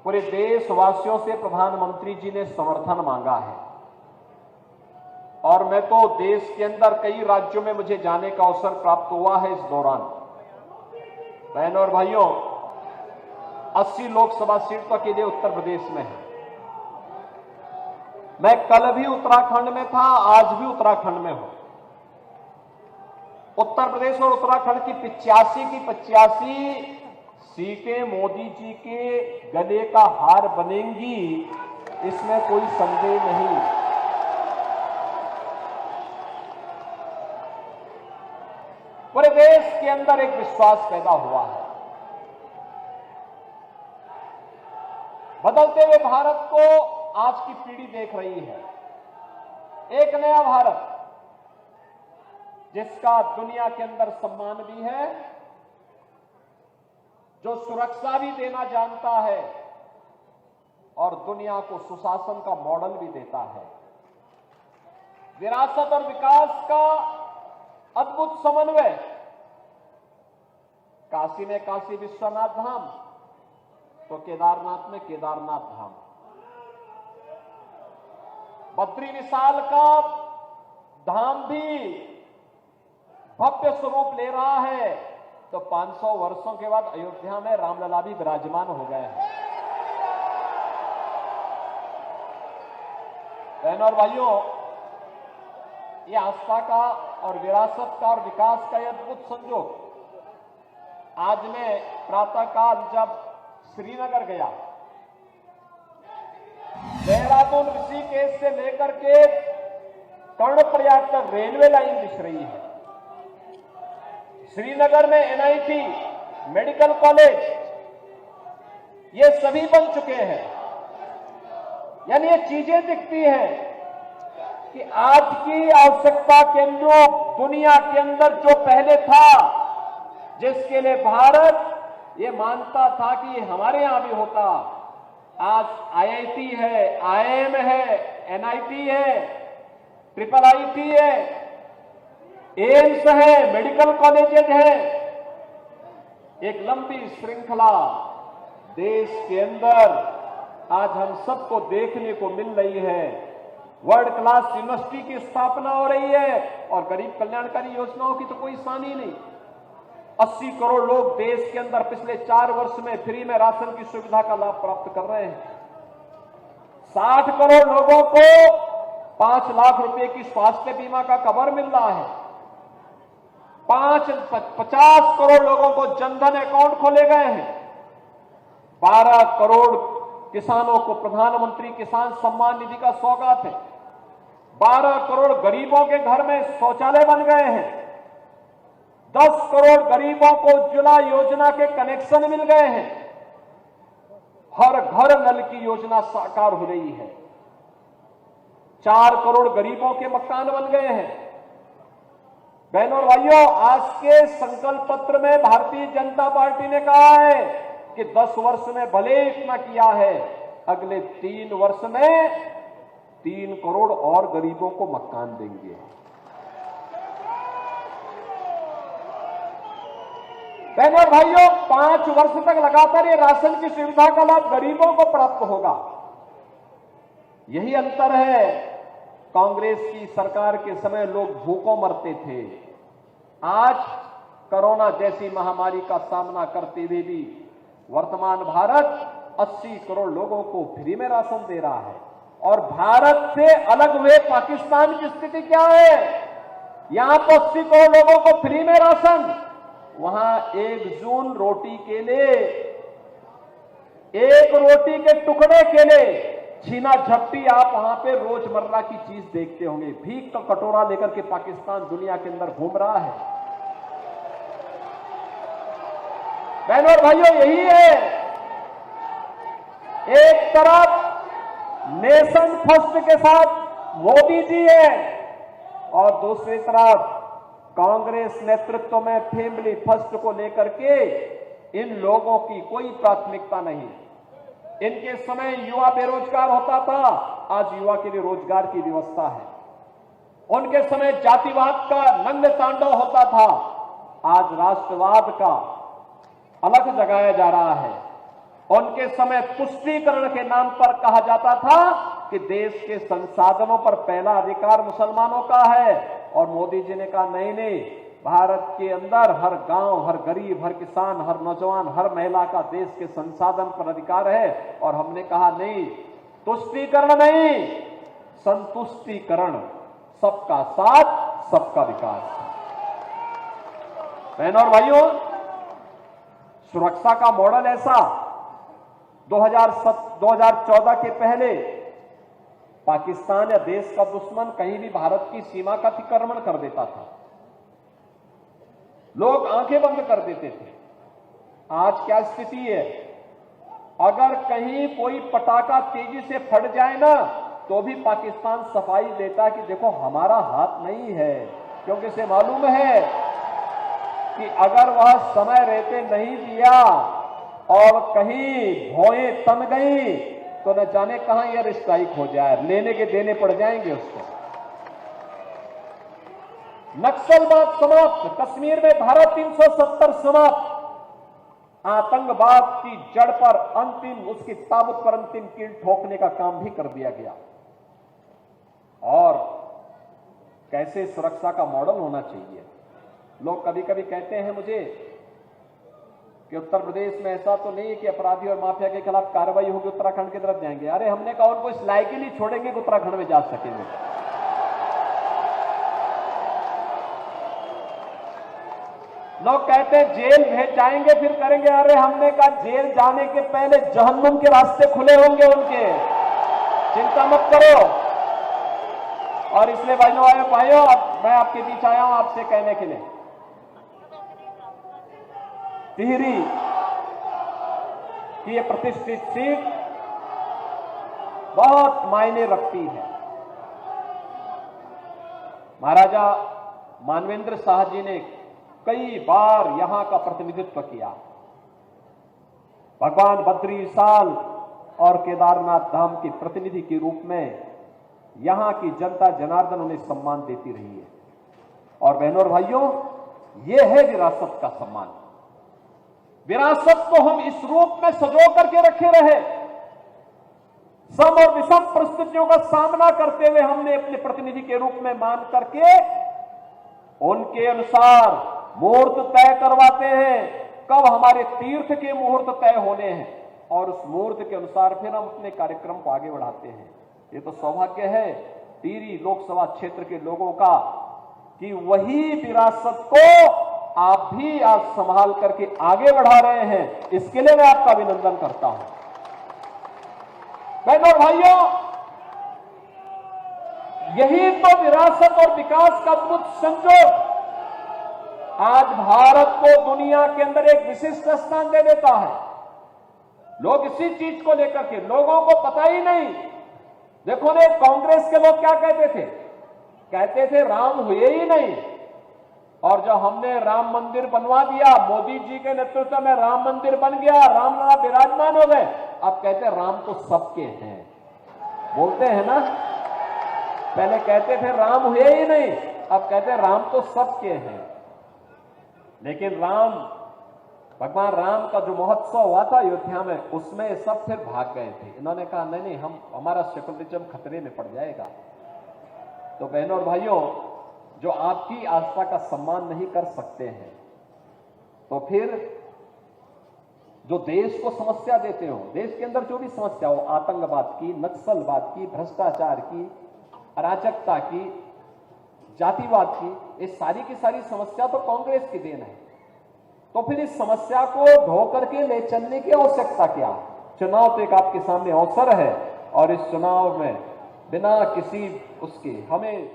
पूरे देशवासियों से प्रधानमंत्री जी ने समर्थन मांगा है और मैं तो देश के अंदर कई राज्यों में मुझे जाने का अवसर प्राप्त हुआ है। इस दौरान बहनों और भाइयों, 80 लोकसभा सीट तो अकेले उत्तर प्रदेश में है। मैं कल भी उत्तराखंड में था, आज भी उत्तराखंड में हूं। उत्तर प्रदेश और उत्तराखंड की 85 सीटें मोदी जी के गले का हार बनेंगी, इसमें कोई संदेह नहीं। पूरे देश के अंदर एक विश्वास पैदा हुआ है। बदलते हुए भारत को आज की पीढ़ी देख रही है। एक नया भारत जिसका दुनिया के अंदर सम्मान भी है, जो सुरक्षा भी देना जानता है और दुनिया को सुशासन का मॉडल भी देता है। विरासत और विकास का अद्भुत समन्वय। काशी में काशी विश्वनाथ धाम तो केदारनाथ में केदारनाथ धाम। बद्री विशाल का धाम भी भव्य स्वरूप ले रहा है, तो 500 वर्षों के बाद अयोध्या में रामलला भी विराजमान हो गए हैं। बहनों और भाइयों, ये आस्था का और विरासत का और विकास का यह अद्भुत संयोग। आज मैं प्रातःकाल जब श्रीनगर गया, देहरादून ऋषिकेश से लेकर के कर्णप्रयाग तक रेलवे लाइन दिख रही है। श्रीनगर में एनआईटी, मेडिकल कॉलेज, ये सभी बन चुके हैं। यानी ये चीजें दिखती हैं कि आज की आवश्यकता के अनुरूप दुनिया के अंदर जो पहले था, जिसके लिए भारत ये मानता था कि ये हमारे यहां भी होता, आज आईआईटी है, आईआईएम है, एनआईटी है, ट्रिपल आईटी है, एम्स है, मेडिकल कॉलेजेस है। एक लंबी श्रृंखला देश के अंदर आज हम सबको देखने को मिल रही है। वर्ल्ड क्लास यूनिवर्सिटी की स्थापना हो रही है और गरीब कल्याणकारी योजनाओं की तो कोई सानी नहीं। 80 करोड़ लोग देश के अंदर पिछले 4 वर्ष में फ्री में राशन की सुविधा का लाभ प्राप्त कर रहे हैं। 60 करोड़ लोगों को 5 लाख रुपए की स्वास्थ्य बीमा का कवर मिल रहा है। 50 करोड़ लोगों को जनधन अकाउंट खोले गए हैं। 12 करोड़ किसानों को प्रधानमंत्री किसान सम्मान निधि का सौगात है। 12 करोड़ गरीबों के घर में शौचालय बन गए हैं। 10 करोड़ गरीबों को उज्ज्वला योजना के कनेक्शन मिल गए हैं। हर घर नल की योजना साकार हो रही है। 4 करोड़ गरीबों के मकान बन गए हैं। बहनों और भाइयों, आज के संकल्प पत्र में भारतीय जनता पार्टी ने कहा है कि 10 वर्ष में भले इतना किया है, अगले 3 वर्ष में 3 करोड़ और गरीबों को मकान देंगे। बहनों और भाइयों, 5 वर्ष तक लगातार ये राशन की सुविधा का लाभ गरीबों को प्राप्त होगा। यही अंतर है। कांग्रेस की सरकार के समय लोग भूखों मरते थे। आज कोरोना जैसी महामारी का सामना करते हुए भी वर्तमान भारत 80 करोड़ लोगों को फ्री में राशन दे रहा है। और भारत से अलग हुए पाकिस्तान की स्थिति क्या है? यहां तो 80 करोड़ लोगों को फ्री में राशन, वहां 1 जून रोटी के लिए, 1 रोटी के टुकड़े के लिए छीना झपटी आप वहां पे रोजमर्रा की चीज देखते होंगे। भीख का कटोरा लेकर के पाकिस्तान दुनिया के अंदर घूम रहा है। बहनों और भाइयों, यही है। एक तरफ नेशन फर्स्ट के साथ मोदी जी है और दूसरी तरफ कांग्रेस नेतृत्व में फैमिली फर्स्ट को लेकर के इन लोगों की कोई प्राथमिकता नहीं। इनके समय युवा बेरोजगार होता था, आज युवा के लिए रोजगार की व्यवस्था है। उनके समय जातिवाद का नंग तांडव होता था, आज राष्ट्रवाद का अलग जगाया जा रहा है। उनके समय तुष्टीकरण के नाम पर कहा जाता था कि देश के संसाधनों पर पहला अधिकार मुसलमानों का है, और मोदी जी ने कहा नहीं नहीं, भारत के अंदर हर गांव, हर गरीब, हर किसान, हर नौजवान, हर महिला का देश के संसाधन पर अधिकार है। और हमने कहा नहीं, तुष्टीकरण नहीं, संतुष्टीकरण, सबका साथ, सबका विकास। बहनों और भाइयों, सुरक्षा का मॉडल ऐसा 2014 के पहले पाकिस्तान या देश का दुश्मन कहीं भी भारत की सीमा का अतिक्रमण कर देता था, लोग आंखें बंद कर देते थे। आज क्या स्थिति है? अगर कहीं कोई पटाखा तेजी से फट जाए ना, तो भी पाकिस्तान सफाई देता कि देखो हमारा हाथ नहीं है, क्योंकि इसे मालूम है कि अगर वह समय रहते नहीं दिया और कहीं भौएं तन गई तो न जाने कहां एयर स्ट्राइक हो जाए, लेने के देने पड़ जाएंगे उसको। नक्सलवाद समाप्त, कश्मीर में धारा 370 समाप्त, आतंकवाद की जड़ पर अंतिम, उसकी ताबूत पर अंतिम कील ठोकने का काम भी कर दिया गया। और कैसे सुरक्षा का मॉडल होना चाहिए। लोग कभी कभी कहते हैं मुझे कि उत्तर प्रदेश में ऐसा तो नहीं है कि अपराधी और माफिया के खिलाफ कार्रवाई होगी, उत्तराखंड की तरफ जाएंगे। अरे हमने कहा उनको इस लायक ही नहीं छोड़ेंगे कि उत्तराखंड में जा सकेंगे। लोग कहते हैं जेल भेज जाएंगे फिर करेंगे। अरे हमने कहा जेल जाने के पहले जहन्नुम के रास्ते खुले होंगे उनके, चिंता मत करो। और इसलिए भाइयों, अब मैं आपके बीच आया हूं आपसे कहने के लिए, टिहरी की ये प्रतिष्ठित सीट बहुत मायने रखती है। महाराजा मानवेंद्र शाह जी ने कई बार यहां का प्रतिनिधित्व किया। भगवान बद्री साल और केदारनाथ धाम के प्रतिनिधि के रूप में यहां की जनता जनार्दन उन्हें सम्मान देती रही है। और बहनों और भाइयों, यह है विरासत का सम्मान। विरासत को हम इस रूप में सजो करके रखे रहे। सम और विषम परिस्थितियों का सामना करते हुए हमने अपने प्रतिनिधि के रूप में मान करके उनके अनुसार मुहूर्त तय करवाते हैं, कब हमारे तीर्थ के मुहूर्त तय होने हैं, और उस मुहूर्त के अनुसार फिर हम अपने कार्यक्रम को आगे बढ़ाते हैं। ये तो सौभाग्य है टिहरी लोकसभा क्षेत्र के लोगों का कि वही विरासत को आप भी आज संभाल करके आगे बढ़ा रहे हैं। इसके लिए मैं आपका अभिनंदन करता हूं। बहनों और भाइयों, यही तो विरासत और विकास का अद्भुत संयोग आज भारत को दुनिया के अंदर एक विशिष्ट स्थान दे देता है। लोग इसी चीज को लेकर के, लोगों को पता ही नहीं। देखो ने कांग्रेस के लोग क्या कहते थे? कहते थे राम हुए ही नहीं, और जब हमने राम मंदिर बनवा दिया, मोदी जी के नेतृत्व में राम मंदिर बन गया, रामलला विराजमान हो गए, अब कहते राम तो सबके हैं। बोलते हैं ना, पहले कहते थे राम हुए ही नहीं, अब कहते राम तो सबके हैं। लेकिन भगवान राम का जो महोत्सव हुआ था अयोध्या में, उसमें सब फिर भाग गए थे। इन्होंने कहा नहीं नहीं, हमारा सेकुलरिज्म खतरे में पड़ जाएगा। तो बहनों और भाइयों, जो आपकी आस्था का सम्मान नहीं कर सकते हैं, तो फिर जो देश को समस्या देते हो, देश के अंदर जो भी समस्या हो, आतंकवाद की, नक्सलवाद की, भ्रष्टाचार की, अराजकता की, जातिवाद की, ये सारी की सारी समस्या तो कांग्रेस की देन है। तो फिर इस समस्या को ढो करके ले चलने की आवश्यकता क्या? चुनाव तो एक आपके सामने अवसर है, और इस चुनाव में बिना किसी उसके हमें